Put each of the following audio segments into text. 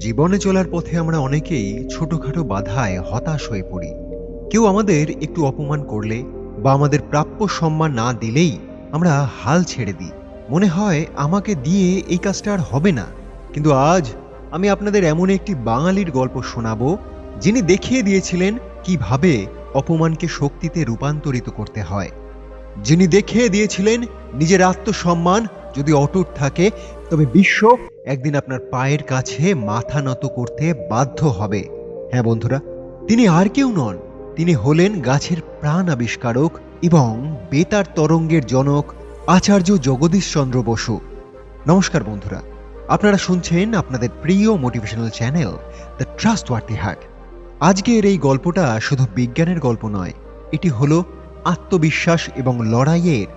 জীবনে চলার পথে আমরা অনেকেই ছোটখাটো বাধায় হতাশ হয়ে পড়ি। কেউ আমাদের একটু অপমান করলে বা আমাদের প্রাপ্য সম্মান না দিলেই আমরা হাল ছেড়ে দিই। মনে হয় আমাকে দিয়ে এই কাজটা আর হবে না। কিন্তু আজ আমি আপনাদের এমন একটি বাঙালির গল্প শোনাবো, যিনি দেখিয়ে দিয়েছিলেন কিভাবে অপমানকে শক্তিতে রূপান্তরিত করতে হয়। যিনি দেখিয়ে দিয়েছিলেন নিজের আত্মসম্মান যদি অটুট থাকে তবে বিশ্ব একদিন আপনার পায়ের কাছে মাথা নত করতে বাধ্য হবে। হ্যাঁ বন্ধুরা, তিনি আর কেউ নন, তিনি হলেন গাছের প্রাণ আবিষ্কারক এবং বেতার তরঙ্গের জনক আচার্য জগদীশচন্দ্র বসু। নমস্কার বন্ধুরা, আপনারা শুনছেন আপনাদের প্রিয় মোটিভেশনাল চ্যানেল দ্য ট্রাস্টওয়ার্থি হার্ট। আজকের এই গল্পটা শুধু বিজ্ঞানের গল্প নয়, এটি হলো আত্মবিশ্বাস এবং লড়াইয়ের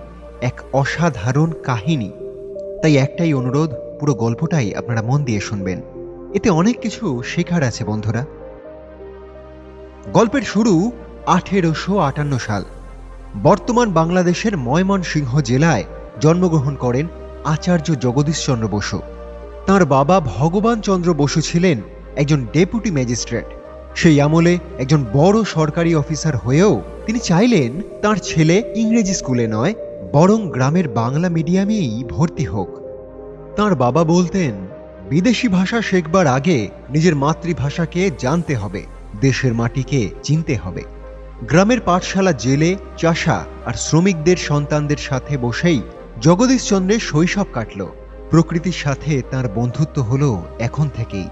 এক অসাধারণ কাহিনী। তাই একটাই অনুরোধ, পুরো গল্পটাই আপনারা মন দিয়ে শুনবেন, এতে অনেক কিছু শেখার আছে বন্ধুরা। গল্পের শুরু 1858 সাল। বর্তমান বাংলাদেশের ময়মনসিংহ জেলায় জন্মগ্রহণ করেন আচার্য জগদীশচন্দ্র বসু। তাঁর বাবা ভগবান চন্দ্র বসু ছিলেন একজন ডেপুটি ম্যাজিস্ট্রেট। সেই আমলে একজন বড় সরকারি অফিসার হয়েও তিনি চাইলেন তাঁর ছেলে ইংরেজি স্কুলে নয়, বরং গ্রামের বাংলা মিডিয়ামেই ভর্তি হোক। তাঁর বাবা বলতেন, বিদেশি ভাষা শেখবার আগে নিজের মাতৃভাষাকে জানতে হবে, দেশের মাটিকে চিনতে হবে। গ্রামের পাঠশালা, জেলে, চাষা আর শ্রমিকদের সন্তানদের সাথে বসেই জগদীশচন্দ্রের শৈশব কাটল। প্রকৃতির সাথে তার বন্ধুত্ব হলো এখন থেকেই।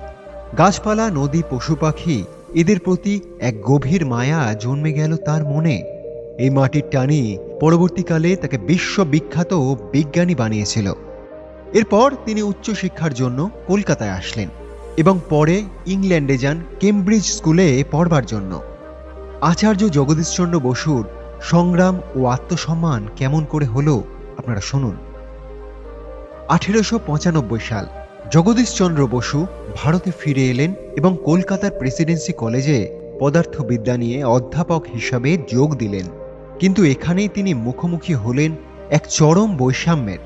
গাছপালা, নদী, পশু পাখি, এদের প্রতি এক গভীর মায়া জন্মে গেল তার মনে। এই মাটির টানি পরবর্তীকালে তাকে বিশ্ববিখ্যাত বিজ্ঞানী বানিয়েছিল। এরপর তিনি উচ্চশিক্ষার জন্য কলকাতায় আসলেন এবং পরে ইংল্যান্ডে যান কেমব্রিজ স্কুলে পড়বার জন্য। আচার্য জগদীশচন্দ্র বসুর সংগ্রাম ও আত্মসম্মান কেমন করে হলো আপনারা শুনুন। 1895 সাল জগদীশচন্দ্র বসু ভারতে ফিরে এলেন এবং কলকাতার প্রেসিডেন্সি কলেজে পদার্থবিদ্যা নিয়ে অধ্যাপক হিসাবে যোগ দিলেন। কিন্তু এখানেই তিনি মুখোমুখি হলেন এক চরম বৈষম্যের।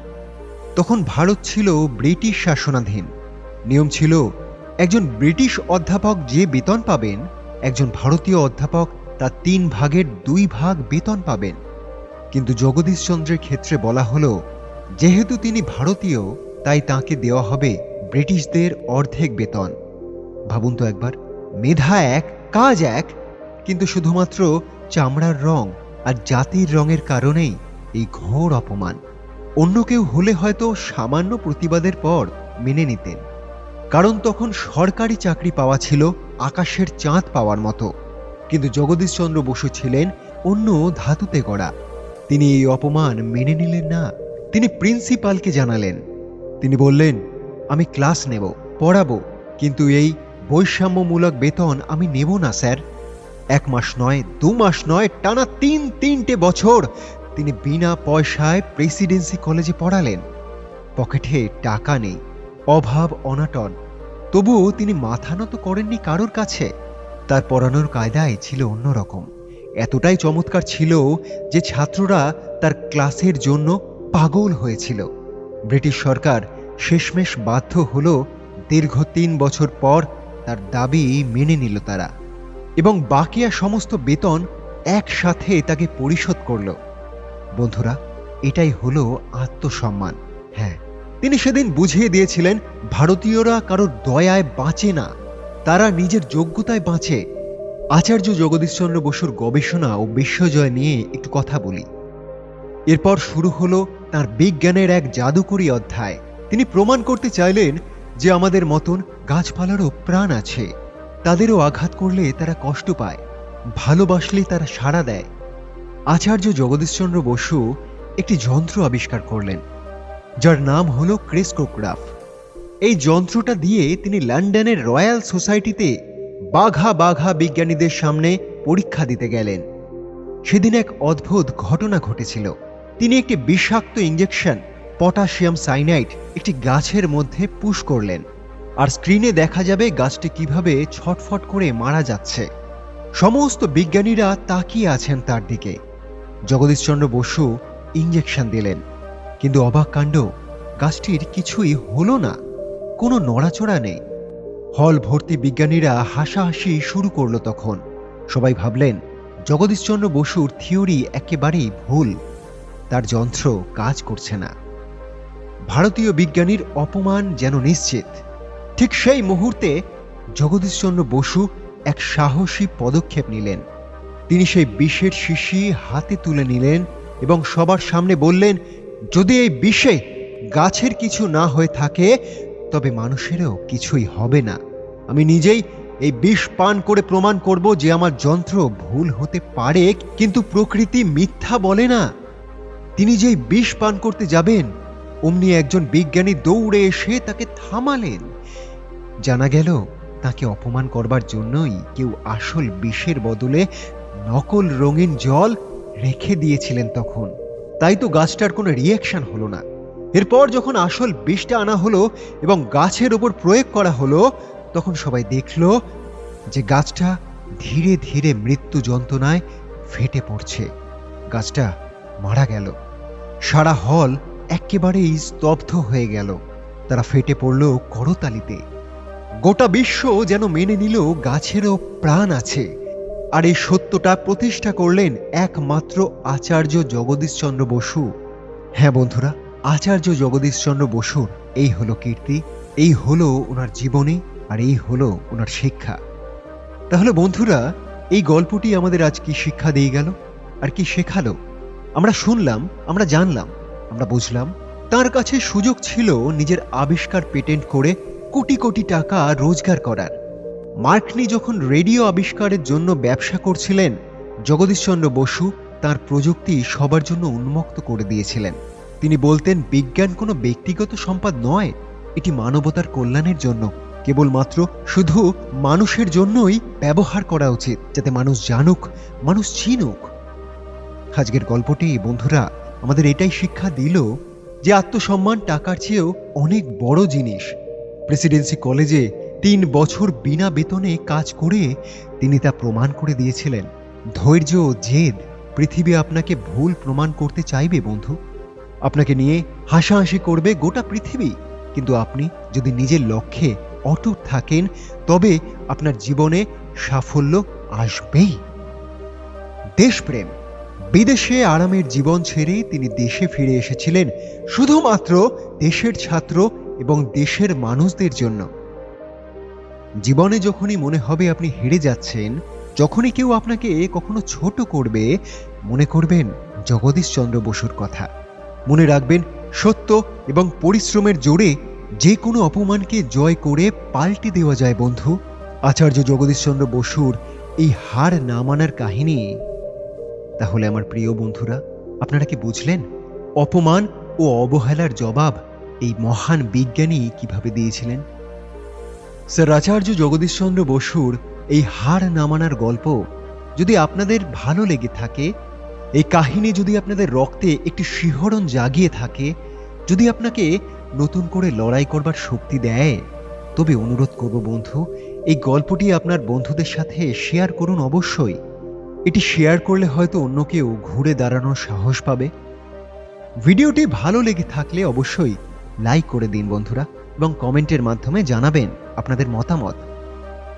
তখন ভারত ছিল ব্রিটিশ শাসনাধীন। নিয়ম ছিল, একজন ব্রিটিশ অধ্যাপক যে বেতন পাবেন, একজন ভারতীয় অধ্যাপক তার 3 ভাগের 2 ভাগ বেতন পাবেন। কিন্তু জগদীশচন্দ্রের ক্ষেত্রে বলা হলো, যেহেতু তিনি ভারতীয় তাই তাকে দেওয়া হবে ব্রিটিশদের অর্ধেক বেতন। ভাবুন তো একবার, মেধা এক, কাজ এক, কিন্তু শুধুমাত্র চামড়ার রং আর জাতির রঙের কারণেই এই ঘোর অপমান। অন্য কেউ হলে হয়তো সামান্য প্রতিবাদের পর মেনে নিতেন, কারণ তখন সরকারি চাকরি পাওয়া ছিল আকাশের চাঁদ পাওয়ার মতো। কিন্তু জগদীশচন্দ্র বসু ছিলেন অন্য ধাতুতে গড়া। তিনি এই অপমান মেনে নিলেন না। তিনি প্রিন্সিপালকে জানালেন। তিনি বললেন, আমি ক্লাস নেব, পড়াবো, কিন্তু এই বৈষম্যমূলক বেতন আমি নেব না স্যার। 1 মাস নয়, 2 মাস নয়, টানা 3 বছর তিনি বিনা পয়সায় প্রেসিডেন্সি কলেজে পড়ালেন। পকেটে টাকা নেই, অভাব অনাটন, তবুও তিনি মাথা নত করেননি কারোর কাছে। তার পড়ানোর কায়দায় ছিল অন্যরকম। এতটাই চমৎকার ছিল যে ছাত্ররা তার ক্লাসের জন্য পাগল হয়েছিল। ব্রিটিশ সরকার শেষমেশ বাধ্য হল, দীর্ঘ 3 বছর পর তার দাবি মেনে নিল তারা, এবং বাকিয়া সমস্ত বেতন একসাথে তাকে পরিশোধ করল। বন্ধুরা, এটাই হলো আত্মসম্মান। হ্যাঁ, তিনি সেদিন বুঝিয়ে দিয়েছিলেন, ভারতীয়রা কারোর দয়ায় বাঁচে না, তারা নিজের যোগ্যতায় বাঁচে। আচার্য জগদীশচন্দ্র বসুর গবেষণা ও বিশ্বজয় নিয়ে একটু কথা বলি। এরপর শুরু হলো তার বিজ্ঞানের এক জাদুকরী অধ্যায়। তিনি প্রমাণ করতে চাইলেন যে আমাদের মতন গাছপালারও প্রাণ আছে, তাদেরও আঘাত করলে তারা কষ্ট পায়, ভালোবাসলে তারা সাড়া দেয়। আচার্য জগদীশচন্দ্র বসু একটি যন্ত্র আবিষ্কার করলেন, যার নাম হলো ক্রেস্কোগ্রাফ। এই যন্ত্রটা দিয়ে তিনি লন্ডনের রয়্যাল সোসাইটিতে বাঘা বাঘা বিজ্ঞানীদের সামনে পরীক্ষা দিতে গেলেন। সেদিন এক অদ্ভুত ঘটনা ঘটেছিল। তিনি একটি বিষাক্ত ইঞ্জেকশন, পটাশিয়াম সাইনাইড, একটি গাছের মধ্যে পুশ করলেন, আর স্ক্রিনে দেখা যাবে গাছটি কিভাবে ছটফট করে মারা যাচ্ছে। সমস্ত বিজ্ঞানীরা তাকিয়ে আছেন তার দিকে। জগদীশচন্দ্র বসু ইঞ্জেকশন দিলেন, কিন্তু অবাক কাণ্ড, গাছটির কিছুই হলো না, কোনো নড়াচড়া নেই। হল ভর্তি বিজ্ঞানীরা হাসাহাসি শুরু করলো তখন। সবাই ভাবলেন জগদীশচন্দ্র বসুর থিওরি একেবারেই ভুল, তার যন্ত্র কাজ করছে না। ভারতীয় বিজ্ঞানীর অপমান যেন নিশ্চিত। ঠিক সেই মুহূর্তে জগদীশচন্দ্র বসু এক সাহসী পদক্ষেপ নিলেন। তিনি সেই বিষের শিশি হাতে তুলে নিলেন এবং সবার সামনে বললেন, যদি এই বিষে গাছের কিছু না হয়ে থাকে তবে মানুষেরও কিছুই হবে না। আমি নিজেই এই বিষ পান করে প্রমাণ করব যে আমার যন্ত্র ভুল হতে পারে, কিন্তু প্রকৃতি মিথ্যা বলে না। তিনি যেই বিষ পান করতে যাবেন অমনি একজন বিজ্ঞানী দৌড়ে এসে তাকে থামালেন। জানা গেল তাকে অপমান করবার জন্যই কেউ আসল বিষের বদলে নকল রঙিন জল রেখে দিয়েছিলেন তখন। তাই তো গাছটার কোনো রিয়াকশন হলো না। এরপর যখন আসল বিষটা আনা হলো এবং গাছের ওপর প্রয়োগ করা হলো, তখন সবাই দেখল যে গাছটা ধীরে ধীরে মৃত্যু যন্ত্রণায় ফেটে পড়ছে। গাছটা মারা গেল। সারা হল একেবারেই স্তব্ধ হয়ে গেল। তারা ফেটে পড়ল করতালিতে। গোটা বিশ্ব যেন মেনে নিল গাছেরও প্রাণ আছে। আর এই সত্যটা প্রতিষ্ঠা করলেন একমাত্র আচার্য জগদীশচন্দ্র বসু। হ্যাঁ বন্ধুরা, আচার্য জগদীশচন্দ্র বসুর এই হলো কীর্তি, এই হলো ওনার জীবনী, আর এই হলো ওনার শিক্ষা। তাহলে বন্ধুরা, এই গল্পটি আমাদের আজ কি শিক্ষা দিয়ে গেল আর কি শেখালো? আমরা শুনলাম, আমরা জানলাম, আমরা বুঝলাম তার কাছে সুযোগ ছিল নিজের আবিষ্কার পেটেন্ট করে কোটি কোটি টাকা রোজগার করার। মার্কনি যখন রেডিও আবিষ্কারের জন্য ব্যবসা করছিলেন, জগদীশচন্দ্র বসু তার প্রযুক্তি সবার জন্য উন্মুক্ত করে দিয়েছিলেন। তিনি বলতেন, বিজ্ঞান কোনো ব্যক্তিগত সম্পদ নয়, এটি মানবতার কল্যাণের জন্য, কেবলমাত্র শুধু মানুষের জন্যই ব্যবহার করা উচিত, যাতে মানুষ জানুক, মানুষ চিনুক। আজকের গল্পটি বন্ধুরা আমাদের এটাই শিক্ষা দিল যে আত্মসম্মান টাকার চেয়েও অনেক বড় জিনিস। প্রেসিডেন্সি কলেজে 3 বছর বিনা বেতনে কাজ করে তিনি তা প্রমাণ করে দিয়েছিলেন। ধৈর্য, জেদ, পৃথিবী আপনাকে ভুল প্রমাণ করতে চাইবে বন্ধু। আপনাকে নিয়ে হাসাহাসি করবে গোটা পৃথিবী, কিন্তু আপনি যদি নিজের লক্ষ্যে অটুট থাকেন তবে আপনার জীবনে সাফল্য আসবেই। দেশপ্রেম। বিদেশে আরামের জীবন ছেড়ে তিনি দেশে ফিরে এসেছিলেন শুধুমাত্র দেশের ছাত্র এবং দেশের মানুষদের জন্য। জীবনে যখনই মনে হবে আপনি হেরে যাচ্ছেন, যখনই কেউ আপনাকে কখনো ছোট করবে, মনে করবেন জগদীশচন্দ্র বসুর কথা। মনে রাখবেন, সত্য এবং পরিশ্রমের জোরে যে কোনো অপমানকে জয় করে পাল্টে দেওয়া যায় বন্ধু। আচার্য জগদীশচন্দ্র বসুর এই হার না মানার কাহিনী। তাহলে আমার প্রিয় বন্ধুরা, আপনারা কি বুঝলেন অপমান ও অবহেলার জবাব এই মহান বিজ্ঞানী কিভাবে দিয়েছিলেন? স্যার আচার্য জগদীশচন্দ্র বসুর এই হার না মানার গল্প যদি আপনাদের ভালো লেগে থাকে, এই কাহিনী যদি আপনাদের রক্তে একটি শিহরণ জাগিয়ে থাকে, যদি আপনাকে নতুন করে লড়াই করবার শক্তি দেয়, তবে অনুরোধ করব বন্ধু, এই গল্পটি আপনার বন্ধুদের সাথে শেয়ার করুন অবশ্যই। এটি শেয়ার করলে হয়তো অন্য কেউ ঘুরে দাঁড়ানোর সাহস পাবে। ভিডিওটি ভালো লেগে থাকলে অবশ্যই লাইক করে দিন বন্ধুরা, এবং কমেন্টের মাধ্যমে জানাবেন আপনাদের মতামত।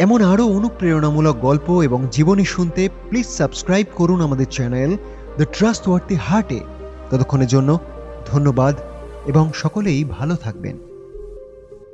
এমন আরও অনুপ্রেরণামূলক গল্প এবং জীবনী শুনতে প্লিজ সাবস্ক্রাইব করুন আমাদের চ্যানেল দ্য ট্রাস্টওয়ার্থি হার্টে। ততক্ষণের জন্য ধন্যবাদ এবং সকলেই ভালো থাকবেন।